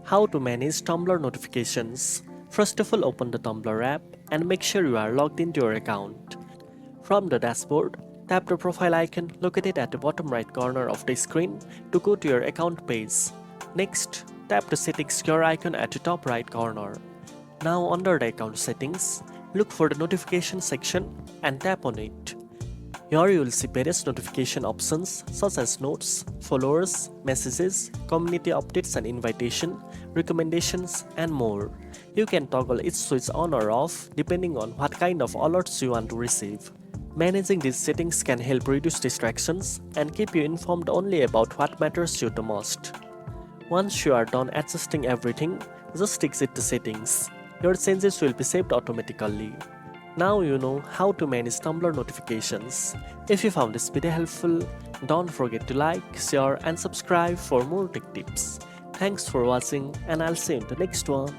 How to manage Tumblr notifications. First of all, open the Tumblr app and make sure you are logged into your account. From the dashboard, tap the profile icon located at the bottom right corner of the screen to go to your account page. Next, tap the settings gear icon at the top right corner. Now under the account settings, look for the notification section and tap on it. Here you will see various notification options such as notes, followers, messages, community updates and invitation, recommendations and more. You can toggle each switch on or off depending on what kind of alerts you want to receive. Managing these settings can help reduce distractions and keep you informed only about what matters you the most. Once you are done adjusting everything, just exit the settings. Your changes will be saved automatically. Now you know how to manage Tumblr notifications. If you found this video helpful, don't forget to like, share and subscribe for more tech tips. Thanks for watching and I'll see you in the next one.